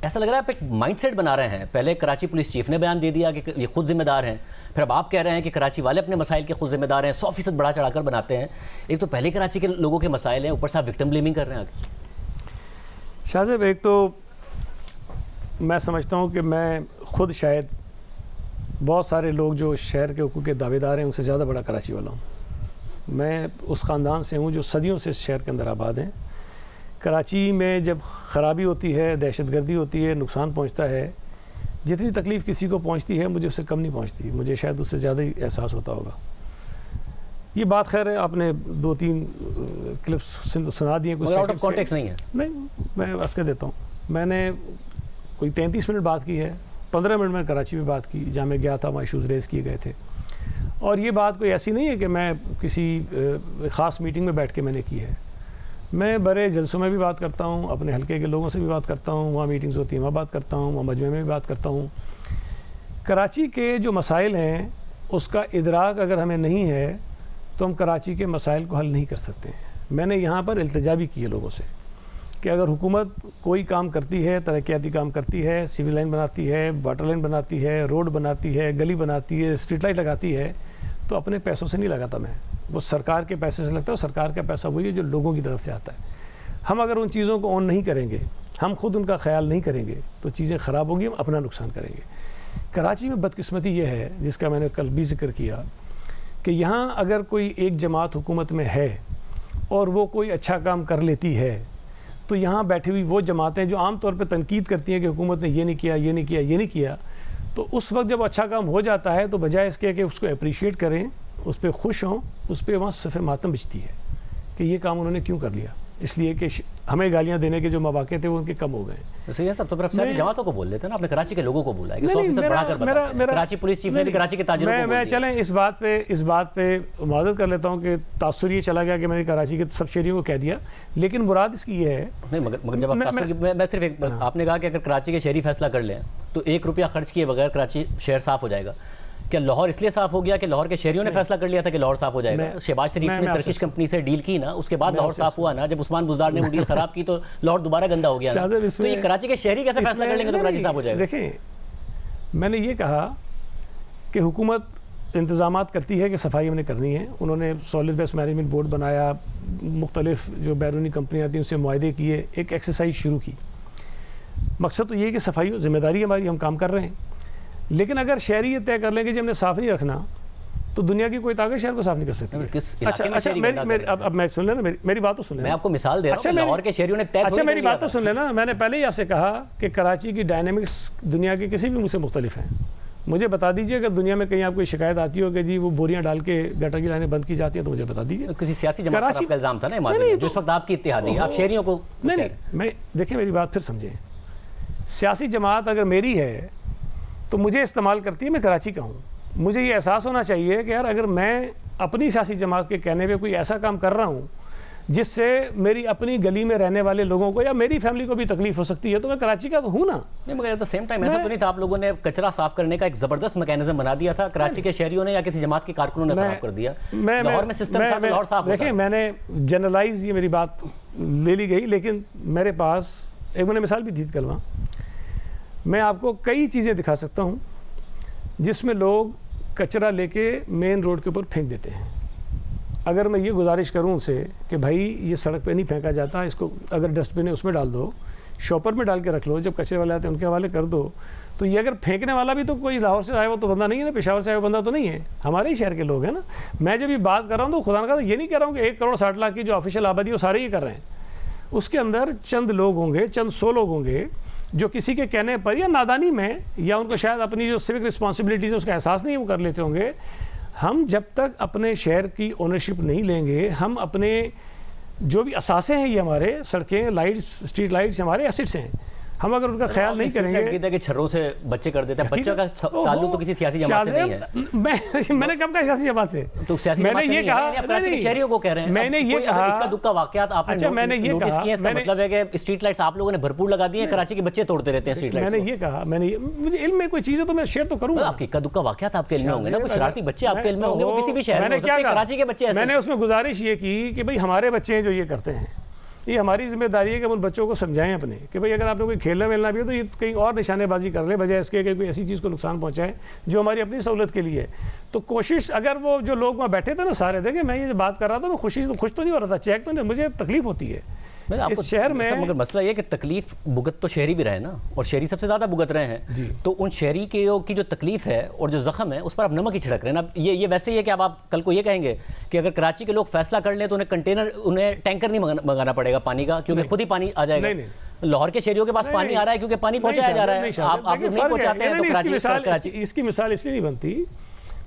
ایسا لگ رہا ہے آپ ایک مائنڈ سیٹ بنا رہے ہیں. پہلے کراچی پولیس چیف نے بیان دے دیا کہ یہ خود ذمہ دار ہیں, پھر اب آپ کہہ رہے ہیں کہ کراچی والے اپنے مسائل کے خود ذمہ دار ہیں, 100% بڑا چڑھا کر بناتے ہیں. ایک تو پہلے کراچی کے لوگوں کے مسائل ہیں, اوپر سے آپ وکٹم بلیمنگ کر رہے ہیں آگے. شاہ صاحب, ایک تو میں سمجھتا ہوں کہ میں خود شاید بہت سارے لوگ جو شہر کے حقوق کے دعوے دار ہیں ان سے زیادہ بڑا کراچی والا ہوں. میں اس خاندان سے ہوں جو صدیوں سے اس شہر کے اندر آباد ہیں. کراچی میں جب خرابی ہوتی ہے, دہشت گردی ہوتی ہے, نقصان پہنچتا ہے, جتنی تکلیف کسی کو پہنچتی ہے مجھے اس سے کم نہیں پہنچتی. مجھے شاید اس سے زیادہ ہی احساس ہوتا ہوگا. یہ بات خیر ہے, آپ نے 2-3 کلپس سنا دیے, کچھ آؤٹ آف کانٹیکسٹ نہیں ہے. نہیں, میں عرض کر دیتا ہوں. میں نے کوئی 33 منٹ بات کی ہے, 15 منٹ میں کراچی میں بات کی, جہاں میں گیا تھا وہاں ایشوز ریز کیے گئے تھے. اور یہ بات کوئی ایسی نہیں ہے کہ میں کسی خاص میٹنگ میں بیٹھ کے میں نے کی ہے. میں بڑے جلسوں میں بھی بات کرتا ہوں, اپنے حلقے کے لوگوں سے بھی بات کرتا ہوں, وہاں میٹنگز ہوتی ہیں وہاں بات کرتا ہوں, وہاں مجمع میں بھی بات کرتا ہوں. کراچی کے جو مسائل ہیں اس کا ادراک اگر ہمیں نہیں ہے تو ہم کراچی کے مسائل کو حل نہیں کر سکتے ہیں. میں نے یہاں پر التجا بھی کی ہے لوگوں سے کہ اگر حکومت کوئی کام کرتی ہے, ترقیاتی کام کرتی ہے, سیول لائن بناتی ہے, واٹر لائن بناتی ہے, روڈ بناتی ہے, گلی بناتی ہے, اسٹریٹ لائٹ لگاتی ہے, تو اپنے پیسوں سے نہیں لگاتا میں, وہ سرکار کے پیسے سے لگتا ہے. سرکار کا پیسہ وہی ہے جو لوگوں کی طرف سے آتا ہے. ہم اگر ان چیزوں کو آن نہیں کریں گے, ہم خود ان کا خیال نہیں کریں گے تو چیزیں خراب ہوگی, ہم اپنا نقصان کریں گے. کراچی میں بدقسمتی یہ ہے, جس کا میں نے کل بھی ذکر کیا, کہ یہاں اگر کوئی ایک جماعت حکومت میں ہے اور وہ کوئی اچھا کام کر لیتی ہے تو یہاں بیٹھی ہوئی وہ جماعتیں جو عام طور پہ تنقید کرتی ہیں کہ حکومت نے یہ نہیں کیا, یہ نہیں کیا, یہ نہیں کیا, تو اس وقت جب اچھا کام ہو جاتا ہے تو بجائے اس کے کہ اس کو اپریشیٹ کریں, اس پہ خوش ہوں, اس پہ وہاں صف ماتم بچتی ہے کہ یہ کام انہوں نے کیوں کر لیا. اس لیے کہ ہمیں گالیاں دینے کے جو مواقع تھے وہ ان کے کم ہو گئے. صحیح ہے, سب تو پھر سیاسی جماعتوں کو بول لیتے ہیں نا, آپ نے کراچی کے لوگوں کو بولا ہے کہ 100% بڑھا کر بتاتے ہیں. کراچی پولیس چیف نے بھی کراچی کے تاجروں کو بول دیا. میں چلیں اس بات پہ معذرت کر لیتا ہوں کہ تاثر یہ چلا گیا کہ میں نے کراچی کے سب شہریوں کو کہہ دیا, لیکن مراد اس کی یہ ہے نہیں, مگر جب آپ تاثر, میں صرف آپ نے کہا کہ اگر کراچی کے شہری فیصلہ کر لیں تو 1 روپیہ خرچ کیے بغیر کراچی شہر صاف ہو جائے گا. کیا لاہور اس لیے صاف ہو گیا کہ لاہور کے شہریوں نے فیصلہ کر لیا تھا کہ لاہور صاف ہو جائے گا؟ شہباز شریف نے ترکش کمپنی سے ڈیل کی نا, اس کے بعد لاہور صاف ہوا نا. جب عثمان بزدار نے وہ ڈیل خراب کی تو لاہور دوبارہ گندا ہو گیا نا. تو یہ کراچی کے شہری کیسے فیصلہ کر لیں گے تو کراچی صاف ہو جائے گا؟ دیکھیں, میں نے یہ کہا کہ حکومت انتظامات کرتی ہے کہ صفائی ہم نے کرنی ہے. انہوں نے سالڈ ویسٹ مینجمنٹ بورڈ بنایا, مختلف جو بیرونی کمپنیاں تھیں ان سے معاہدے کیے, ایک ایکسرسائز شروع کی. مقصد تو یہ ہے کہ صفائی ذمہ داری ہماری, ہم کام کر رہے ہیں. لیکن اگر شہری یہ طے کر لیں کہ جب ہم نے صاف نہیں رکھنا تو دنیا کی کوئی طاقت شہر کو صاف نہیں کر سکتی. اب میں سن لینا, میری بات تو سن لینا. میں آپ کو مثال دے رہا ہوں, لاہور کے شہریوں نے طے. اچھا میری بات تو سن لینا. میں نے پہلے ہی آپ سے کہا کہ کراچی کی ڈائنامکس دنیا کے کسی بھی ملک سے مختلف ہیں. مجھے بتا دیجئے اگر دنیا میں کہیں آپ کو شکایت آتی ہو کہ جی وہ بوریاں ڈال کے گٹر کی لائنیں بند کی جاتی ہیں تو مجھے بتا دیجئے. کسی سیاسی جماعت کا الزام تھا نا جس وقت آپ کی اتحادی, آپ شہریوں کو نہیں, میں دیکھیں میری بات پھر سمجھیں. سیاسی جماعت اگر میری ہے تو مجھے استعمال کرتی ہے, میں کراچی کا ہوں. مجھے یہ احساس ہونا چاہیے کہ یار اگر میں اپنی سیاسی جماعت کے کہنے پہ کوئی ایسا کام کر رہا ہوں جس سے میری اپنی گلی میں رہنے والے لوگوں کو یا میری فیملی کو بھی تکلیف ہو سکتی ہے تو میں کراچی کا تو ہوں نا. نہیں, مگر ایٹ دا سیم ٹائم ایسا تو نہیں تھا, آپ لوگوں نے کچرا صاف کرنے کا ایک زبردست میکینزم بنا دیا تھا, کراچی کے شہریوں نے یا کسی جماعت کے کارکنوں نے خراب کر دیا. لاہور میں سسٹم تھا تو لاہور صاف ہوتا. دیکھیں میں نے جنرلائز یہ میری بات لے لی گئی, لیکن میرے پاس ایک میں نے مثال بھی دی تھی کل وہاں. میں آپ کو کئی چیزیں دکھا سکتا ہوں جس میں لوگ کچرا لے کے مین روڈ کے اوپر پھینک دیتے ہیں. اگر میں یہ گزارش کروں ان سے کہ بھائی یہ سڑک پہ نہیں پھینکا جاتا, اس کو اگر ڈسٹ بن ہے اس میں ڈال دو, شاپر میں ڈال کے رکھ لو, جب کچرے والے آتے ہیں ان کے حوالے کر دو, تو یہ اگر پھینکنے والا بھی تو کوئی لاہور سے آیا ہوا تو بندہ نہیں ہے نا, پشاور سے آیا ہوا بندہ تو نہیں ہے, ہمارے ہی شہر کے لوگ ہیں نا. میں جب یہ بات کر رہا ہوں تو خدا نخواستہ یہ نہیں کہہ رہا ہوں کہ 1,60,00,000 کی جو آفیشیل آبادی ہے وہ سارے یہ کر رہے ہیں. اس کے اندر چند لوگ ہوں گے, چند 100 لوگ ہوں گے جو کسی کے کہنے پر یا نادانی میں یا ان کو شاید اپنی جو سیوک رسپانسبلٹیز ہے اس کا احساس نہیں وہ کر لیتے ہوں گے. ہم جب تک اپنے شہر کی اونرشپ نہیں لیں گے, ہم اپنے جو بھی اثاثے ہیں, یہ ہمارے سڑکیں, لائٹس, اسٹریٹ لائٹس ہمارے ایسٹس ہیں, ہم اگر ان کا خیال نہیں کریں گے کہ چھروں سے بچے کر دیتے ہیں. بچوں کا تعلق تو کسی سیاسی جماعت سے نہیں ہے. میں نے کب کہا سیاسی جماعت سے؟ تو سیاسی جماعت سے نہیں ہے, آپ کراچی کے شہریوں کو کہہ رہے ہیں. میں نے یہ کہا اکا دکا واقعات آپ نے نوٹس کیے ہیں, اس کا مطلب ہے کہ اسٹریٹ لائٹس آپ لوگوں نے بھرپور لگا دی ہیں, کراچی کے بچے توڑتے رہتے ہیں اسٹریٹ لائٹس. میں نے یہ کہا, مجھے علم میں کوئی چیزیں تو میں شیئر تو کروں گا. آپ کے اکا دکا واقعات آپ کے علم میں ہوں گے نا, کوئی شرارتی بچے آپ کے علم میں ہوں گے, وہ کسی بھی شہر میں ہو سکتے ہیں, کراچی کے بچے ایسے. میں نے اس میں گزارش یہ کی کہ بھئی ہمارے بچے ہیں جو یہ کرتے ہیں, یہ ہماری ذمہ داری ہے کہ ہم ان بچوں کو سمجھائیں اپنے کہ بھئی اگر آپ نے کوئی کھیلنا ویلنا بھی ہو تو یہ کہیں اور نشانے بازی کر لیں بجائے اس کے کہ کوئی ایسی چیز کو نقصان پہنچائے جو ہماری اپنی سہولت کے لیے ہے. تو کوشش اگر وہ جو لوگ وہاں بیٹھے تھے نا سارے دیکھیں میں یہ بات کر رہا تھا میں خوش تو نہیں ہو رہا تھا, چیک تو نہیں, مجھے تکلیف ہوتی ہے اس شہر میں. مگر مسئلہ یہ کہ تکلیف بھگت تو شہری بھی رہے نا, اور شہری سب سے زیادہ بھگت رہے ہیں. تو ان شہری کی جو تکلیف ہے اور جو زخم ہے اس پر آپ نمک ہی چھڑک رہے ہیں. اب یہ ویسے ہی ہے کہ اب آپ کل کو یہ کہیں گے کہ اگر کراچی کے لوگ فیصلہ کر لیں تو انہیں ٹینکر نہیں منگانا پڑے گا پانی کا, کیونکہ خود ہی پانی آ جائے گا. لاہور کے شہریوں کے پاس پانی آ رہا ہے کیونکہ پانی پہنچایا جا رہا ہے, آپ نہیں پہنچاتے ہیں تو کراچی. اس کی مثال اس لیے نہیں بنتی.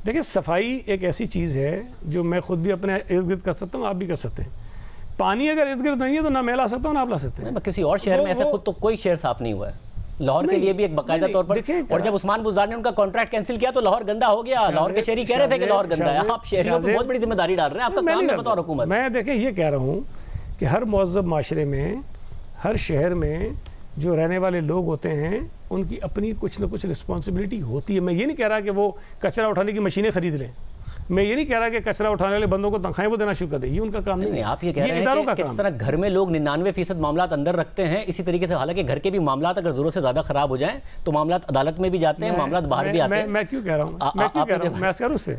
دیکھیں صفائی ایک ایسی چیز ہے جو میں خود بھی اپنے ارد گرد کر سکتا ہوں, آپ بھی کر سکتے ہیں. پانی اگر ارد گرد نہیں ہے تو نہ میں لا سکتا ہوں نہ آپ لا سکتے ہیں. کسی اور شہر میں ایسے خود تو کوئی شہر صاف نہیں ہوا ہے. لاہور کے لیے بھی ایک باقاعدہ طور پر, اور جب عثمان بزدار نے ان کا کانٹریکٹ کینسل کیا تو لاہور گندا ہو گیا. لاہور کے شہری کہہ رہے تھے کہ لاہور گندا ہے, آپ شہریوں پہ بہت بڑی ذمہ داری ڈال رہے ہیں. آپ کا کام ہے بطور حکومت. میں دیکھیں یہ کہہ رہا ہوں کہ ہر مہذب معاشرے میں ہر شہر میں جو رہنے والے لوگ ہوتے ہیں ان کی اپنی کچھ نہ کچھ رسپانسبلٹی ہوتی ہے. میں یہ نہیں کہہ رہا کہ وہ کچرا اٹھانے کی مشینیں خرید لیں, میں یہ نہیں کہہ رہا کہ کچرا اٹھانے والے بندوں کو تنخواہیں وہ دینا شروع کر دیں, یہ ان کا کام نہیں ہے. آپ یہ کہہ رہے ہیں کہ جس طرح گھر میں لوگ 99% معاملات اندر رکھتے ہیں, اسی طریقے سے حالانکہ گھر کے بھی معاملات اگر ضرورت سے زیادہ خراب ہو جائیں تو معاملات عدالت میں بھی جاتے ہیں, معاملات باہر بھی آتے ہیں. میں کیوں کہہ رہا ہوں, میں کروں اس پہ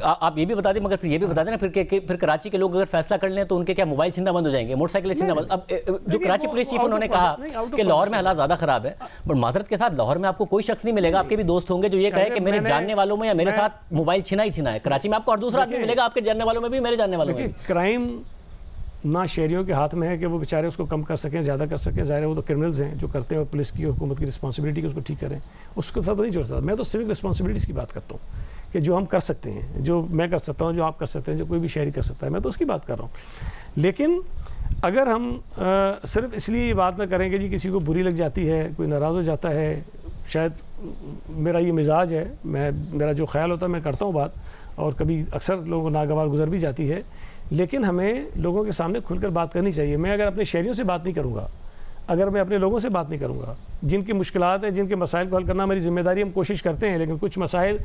آپ یہ بھی بتا دیں, مگر پھر یہ بھی بتا دیں نا پھر کراچی کے لوگ اگر فیصلہ کر لیں تو ان کے کیا موبائل چھیننا بند ہو جائیں گے, موٹر سائیکل چھیننا بند. اب جو کراچی پولیس چیف انہوں نے کہا کہ لاہور میں حالات زیادہ خراب ہے, پر معذرت کے ساتھ لاہور میں آپ کو کوئی شخص نہیں ملے گا, آپ کے بھی دوست ہوں گے جو یہ کہے کہ میرے جاننے والوں میں یا میرے ساتھ موبائل چھینا ہی چھینا ہے. کراچی میں آپ کو اور دوسرا آدمی ملے گا آپ کے جاننے والوں میں بھی میرے جاننے والوں میں. کرائم نہ شہریوں کے ہاتھ میں ہے کہ وہ بیچارے اس کو کم کر سکیں, زیادہ کر سکیں. ظاہر ہے وہ تو کرمنلز ہیں جو کرتے ہیں, پولیس کی حکومت کی رسپانسبلٹی کہ اس کو ٹھیک کریں, اس کے ساتھ تو نہیں جوڑ سکتا. میں تو سوک رسپانسبلٹیز کی بات کرتا ہوں کہ جو ہم کر سکتے ہیں, جو میں کر سکتا ہوں, جو آپ کر سکتے ہیں, جو کوئی بھی شہری کر سکتا ہے, میں تو اس کی بات کر رہا ہوں. لیکن اگر ہم صرف اس لیے یہ بات نہ کریں کہ جی کسی کو بری لگ جاتی ہے, کوئی ناراض ہو جاتا ہے, شاید میرا یہ مزاج ہے, میرا جو خیال ہوتا ہے میں کرتا ہوں بات, اور کبھی اکثر لوگوں کو ناگوار گزر بھی جاتی ہے, لیکن ہمیں لوگوں کے سامنے کھل کر بات کرنی چاہیے. میں اگر اپنے شہریوں سے بات نہیں کروں گا, اگر میں اپنے لوگوں سے بات نہیں کروں گا, جن کی مشکلات ہیں, جن کے مسائل کو حل کرنا میری ذمہ داری, ہم کوشش کرتے ہیں, لیکن کچھ مسائل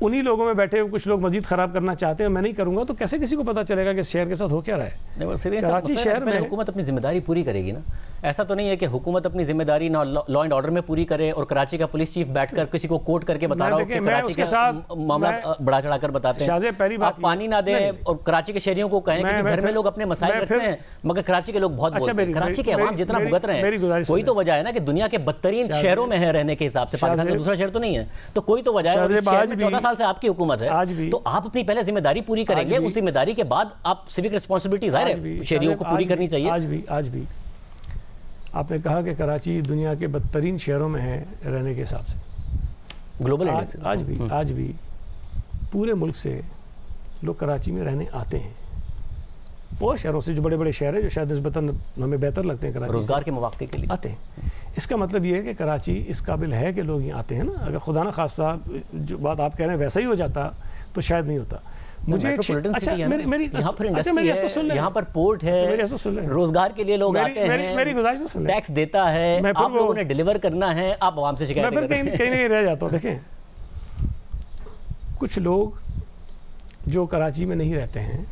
انہی لوگوں میں بیٹھے ہوئے کچھ لوگ مزید خراب کرنا چاہتے ہیں, میں نہیں کروں گا تو کیسے کسی کو پتہ چلے گا کہ شہر کے ساتھ ہو کیا رہا ہے. کراچی شہر میں حکومت اپنی ذمہ داری پوری کرے گی نا. ایسا تو نہیں ہے کہ حکومت اپنی ذمہ داری نہ لا اینڈ آرڈر میں پوری کرے اور کراچی کا پولیس چیف بیٹھ کر کسی کو کوٹ کر کے بتا رہا ہو کہ کراچی کے معاملات بڑا چڑھا کر بتاتے ہیں, آپ پانی نہ دیں اور کراچی کے شہریوں کو کہیں کہ گھر میں لوگ اپنے مسائل رکھتے ہیں, مگر کراچی کے لوگ بہت بولتے ہیں. کراچی کے عوام جتنا بھگت رہے ہیں, کوئی تو وجہ ہے نا کہ دنیا کے بدترین شہروں میں ہے رہنے کے حساب سے, پاکستان کا دوسرا شہر تو نہیں ہے, تو کوئی تو وجہ ہے. 14 سال سے آپ کی حکومت ہے, تو آپ اپنی پہلے ذمہ داری پوری کریں گے, اس ذمہ داری کے بعد آپ سیوک رسپانسبلٹی ظاہر ہے شہریوں کو پوری کرنی چاہیے. آج بھی آپ نے کہا کہ کراچی دنیا کے بدترین شہروں میں ہے رہنے کے حساب سے, گلوبل انڈیکس. آج بھی پورے ملک سے لوگ کراچی میں رہنے آتے ہیں, اور شہروں سے جو بڑے بڑے شہر ہیں جو شاید نسبتاً ہمیں بہتر لگتے ہیں کراچی, روزگار کے مواقع کے لیے آتے ہیں. اس کا مطلب یہ ہے کہ کراچی اس قابل ہے کہ لوگ یہاں آتے ہیں نا. اگر خدا نہ خواستہ جو بات آپ کہہ رہے ہیں ویسا ہی ہو جاتا تو شاید نہیں ہوتا. مجھے یہاں پر انڈسٹری ہے, یہاں پر پورٹ ہے, روزگار کے لیے لوگ آتے ہیں, ٹیکس دیتا ہے, آپ لوگوں نے ڈیلیور کرنا ہے, آپ عوام سے شکایت کرتے ہیں. کہیں نہیں رہ جاتا ہوں. دیکھیں کچھ لوگ جو کراچی میں نہیں رہتے ہیں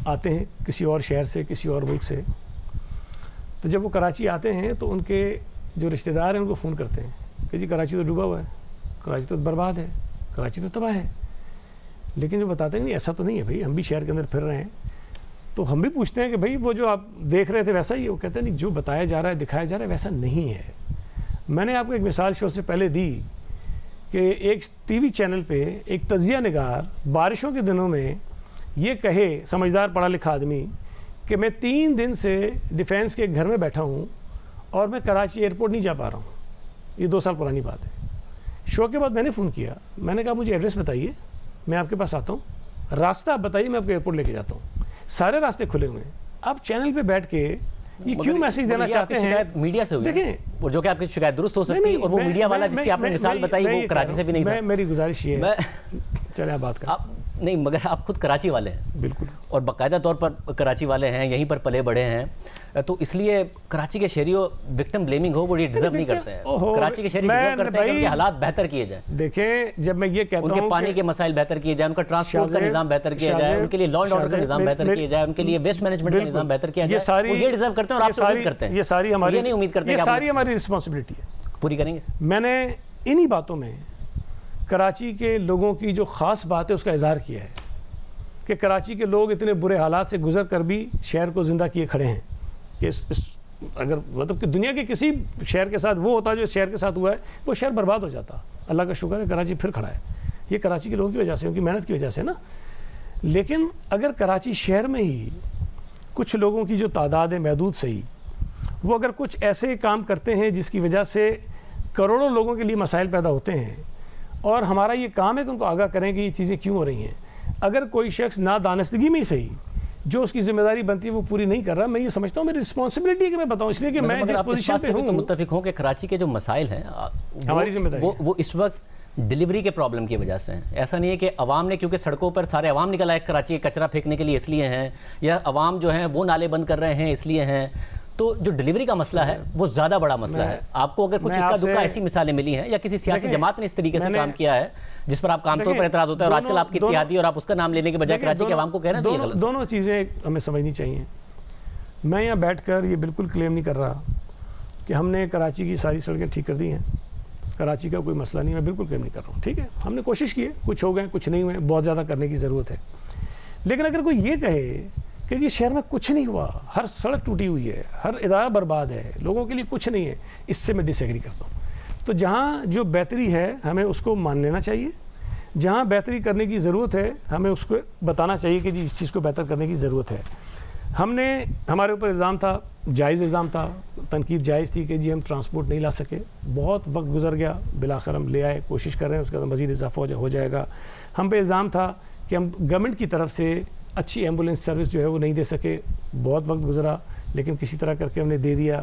آتے ہیں کسی اور شہر سے, کسی اور ملک سے, تو جب وہ کراچی آتے ہیں تو ان کے جو رشتہ دار ہیں ان کو فون کرتے ہیں کہ جی کراچی تو ڈوبا ہوا ہے, کراچی تو برباد ہے, کراچی تو تباہ ہے. لیکن جو بتاتے ہیں نہیں ایسا تو نہیں ہے بھائی, ہم بھی شہر کے اندر پھر رہے ہیں. تو ہم بھی پوچھتے ہیں کہ بھائی وہ جو آپ دیکھ رہے تھے ویسا ہی ہے؟ وہ کہتے ہیں نہیں جو بتایا جا رہا ہے دکھایا جا رہا ہے ویسا نہیں ہے. میں نے آپ کو ایک مثال شو سے پہلے دی کہ ایک ٹی وی چینل پہ ایک تجزیہ نگار بارشوں کے دنوں میں یہ کہے, سمجھدار پڑھا لکھا آدمی, کہ میں 3 دن سے ڈیفینس کے ایک گھر میں بیٹھا ہوں اور میں کراچی ایئرپورٹ نہیں جا پا رہا ہوں. یہ 2 سال پرانی بات ہے. شو کے بعد میں نے فون کیا, میں نے کہا مجھے ایڈریس بتائیے, میں آپ کے پاس آتا ہوں, راستہ آپ بتائیے, میں آپ کو ایئرپورٹ لے کے جاتا ہوں. سارے راستے کھلے ہوئے ہیں. آپ چینل پہ بیٹھ کے یہ کیوں میسج دینا چاہتے ہیں؟ میڈیا سے ہوئی, دیکھیں وہ جو کہ آپ کی شکایت درست ہو سکتی ہے, اور وہ میڈیا والا جس کی آپ نے مثال بتائی وہ کراچی سے بھی نہیں تھا. میری گزارش یہ ہے, چلیں آپ بات کریں. نہیں مگر آپ خود کراچی والے ہیں بالکل, اور باقاعدہ طور پر کراچی والے ہیں, یہیں پر پلے بڑے ہیں, تو اس لیے کراچی کے شہریوں وکٹم بلیمنگ ہو وہ یہ ڈیزرو نہیں کرتے ہیں. کراچی کے شہری ڈیزرو کرتے ہیں کہ ان کے حالات بہتر کیے جائیں. دیکھیں جب میں یہ کہتا ہوں ان کے پانی کے مسائل بہتر کیے جائیں, ان کا ٹرانسپورٹ کا نظام بہتر کیا جائے, ان کے لیے لا اینڈ آرڈر کا نظام بہتر کیا جائے, ان کے لیے ویسٹ مینجمنٹ کا نظام بہتر کیا جائے, وہ یہ ڈیزرو کرتے ہیں اور آپ سے امید کرتے ہیں. یہ ساری ہماری نہیں امید کرتے, یہ ساری ہماری رسپانسبلٹی ہے, پوری کریں گے. میں نے انہی باتوں میں کراچی کے لوگوں کی جو خاص بات ہے اس کا اظہار کیا ہے کہ کراچی کے لوگ اتنے برے حالات سے گزر کر بھی شہر کو زندہ کیے کھڑے ہیں کہ اگر مطلب کہ دنیا کے کسی شہر کے ساتھ وہ ہوتا جو اس شہر کے ساتھ ہوا ہے وہ شہر برباد ہو جاتا. اللہ کا شکر ہے کراچی پھر کھڑا ہے. یہ کراچی کے لوگوں کی وجہ سے, ان کی محنت کی وجہ سے نا. لیکن اگر کراچی شہر میں ہی کچھ لوگوں کی جو تعداد ہے محدود صحیح, وہ اگر کچھ ایسے کام کرتے ہیں جس کی وجہ سے کروڑوں لوگوں کے لیے مسائل پیدا ہوتے ہیں, اور ہمارا یہ کام ہے کہ ان کو آگاہ کریں کہ یہ چیزیں کیوں ہو رہی ہیں. اگر کوئی شخص نادانستگی میں ہی صحیح جو اس کی ذمہ داری بنتی ہے وہ پوری نہیں کر رہا, میں یہ سمجھتا ہوں میری رسپانسبلٹی ہے کہ میں بتاؤں, اس لیے کہ میں جس پوزیشن پہ ہوں. تو متفق ہوں کہ کراچی کے جو مسائل ہیں ہماری ذمہ داری وہ اس وقت ڈیلیوری کے پرابلم کی وجہ سے ہیں. ایسا نہیں ہے کہ عوام نے, کیونکہ سڑکوں پر سارے عوام نکل آئے کراچی کے کچرا پھینکنے کے لیے اس لیے ہیں, یا عوام جو ہیں وہ نالے بند کر رہے ہیں اس لیے ہیں. تو جو ڈیلیوری کا مسئلہ ہے وہ زیادہ بڑا مسئلہ ہے. آپ کو اگر کچھ اکا دکا ایسی مثالیں ملی ہیں یا کسی سیاسی جماعت نے اس طریقے سے کام کیا ہے جس پر آپ عام طور پر اعتراض ہوتا ہے, اور آج کل آپ کی اتحادی اور آپ اس کا نام لینے کے بجائے کراچی کے عوام کو کہہ رہے ہیں, تو یہ غلط. دونوں چیزیں ہمیں سمجھنی چاہیے. میں یہاں بیٹھ کر یہ بالکل کلیم نہیں کر رہا کہ ہم نے کراچی کی ساری سڑکیں ٹھیک کر دی ہیں, کراچی کا کوئی مسئلہ نہیں, میں بالکل کلیم نہیں کر رہا ہوں. ٹھیک ہے, ہم نے کوشش کی ہے, کچھ ہو گئے کچھ نہیں ہوئے, بہت زیادہ کرنے کی ضرورت ہے. لیکن اگر کوئی یہ کہے کہ یہ شہر میں کچھ نہیں ہوا, ہر سڑک ٹوٹی ہوئی ہے, ہر ادارہ برباد ہے, لوگوں کے لیے کچھ نہیں ہے, اس سے میں ڈس ایگری کرتا ہوں. تو جہاں جو بہتری ہے ہمیں اس کو مان لینا چاہیے, جہاں بہتری کرنے کی ضرورت ہے ہمیں اس کو بتانا چاہیے کہ جی اس چیز کو بہتر کرنے کی ضرورت ہے. ہمارے اوپر الزام تھا, جائز الزام تھا, تنقید جائز تھی کہ جی ہم ٹرانسپورٹ نہیں لا سکے, بہت وقت گزر گیا, بالآخر ہم لے آئے, کوشش کر رہے ہیں, اس کا مزید اضافہ ہو جائے گا. ہم پہ الزام تھا کہ ہم گورنمنٹ کی طرف سے اچھی ایمبولینس سروس جو ہے وہ نہیں دے سکے, بہت وقت گزرا لیکن کسی طرح کر کے ہم نے دے دیا.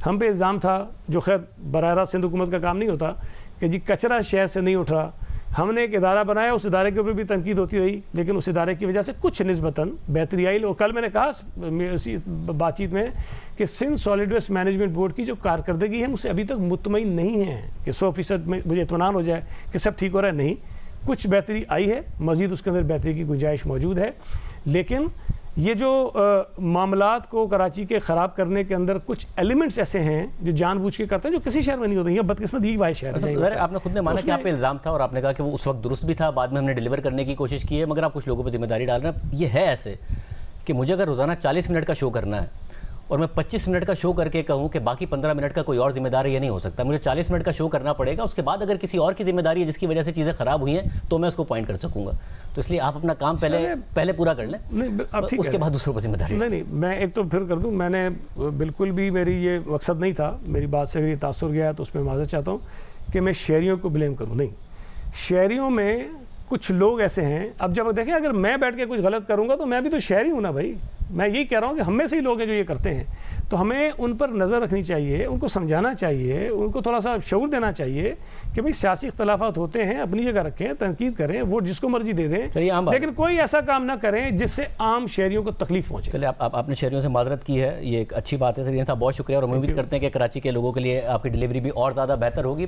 ہم پہ الزام تھا, جو خیر براہ راست سندھ حکومت کا کام نہیں ہوتا, کہ جی کچرا شہر سے نہیں اٹھ رہا. ہم نے ایک ادارہ بنایا, اس ادارے کے اوپر بھی تنقید ہوتی رہی, لیکن اس ادارے کی وجہ سے کچھ نسبتاً بہتری آئی. اور کل میں نے کہا اسی بات چیت میں کہ Sindh solid waste management board کی جو کارکردگی ہے مجھ سے ابھی تک مطمئن نہیں ہے کہ 100% میں مجھے اطمینان ہو جائے کہ سب ٹھیک ہو رہا ہے. نہیں, کچھ بہتری آئی ہے, مزید اس کے اندر بہتری کی گنجائش موجود ہے. لیکن یہ جو معاملات کو کراچی کے خراب کرنے کے اندر کچھ ایلیمنٹس ایسے ہیں جو جان بوجھ کے کرتے ہیں, جو کسی شہر میں نہیں ہوتے ہیں. بدقسمت یہی واحد شہر ہے. آپ نے خود نے مانا کہ آپ پہ الزام تھا اور آپ نے کہا کہ وہ اس وقت درست بھی تھا, بعد میں ہم نے ڈیلیور کرنے کی کوشش کی ہے, مگر آپ کچھ لوگوں پہ ذمہ داری ڈال رہے ہیں. یہ ہے ایسے کہ مجھے اگر روزانہ 40 منٹ کا شو کرنا ہے اور میں 25 منٹ کا شو کر کے کہوں کہ باقی 15 منٹ کا کوئی اور ذمہ دار یہ نہیں ہو سکتا, مجھے 40 منٹ کا شو کرنا پڑے گا. اس کے بعد اگر کسی اور کی ذمہ داری ہے جس کی وجہ سے چیزیں خراب ہوئی ہیں تو میں اس کو پوائنٹ کر سکوں گا. تو اس لیے آپ اپنا کام پہلے پورا کر لیں, اس کے بعد دوسروں کو ذمہ داری. نہیں, میں ایک تو پھر کر دوں, میں نے بالکل بھی, میری یہ مقصد نہیں تھا, میری بات سے اگر یہ تاثر گیا تو اس میں معذرت چاہتا ہوں کہ میں شہریوں کو بلیم کروں. نہیں, شہریوں میں کچھ لوگ ایسے ہیں. اب جب دیکھیں اگر میں بیٹھ کے کچھ غلط کروں گا تو میں بھی تو شہری ہوں نا بھائی. میں یہی کہہ رہا ہوں کہ ہم میں سے ہی لوگ ہیں جو یہ کرتے ہیں, تو ہمیں ان پر نظر رکھنی چاہیے, ان کو سمجھانا چاہیے, ان کو تھوڑا سا شعور دینا چاہیے کہ بھئی سیاسی اختلافات ہوتے ہیں, اپنی جگہ رکھیں, تنقید کریں, ووٹ جس کو مرضی دے دیں, لیکن کوئی ایسا کام نہ کریں جس سے عام شہریوں کو تکلیف پہنچے. چلے, آپ نے شہریوں سے معذرت کی ہے, یہ ایک اچھی بات ہے. سر صاحب بہت شکریہ, اور امید کرتے ہیں کہ کراچی کے لوگوں کے لیے آپ کی ڈیلیوری بھی اور زیادہ بہتر ہوگی.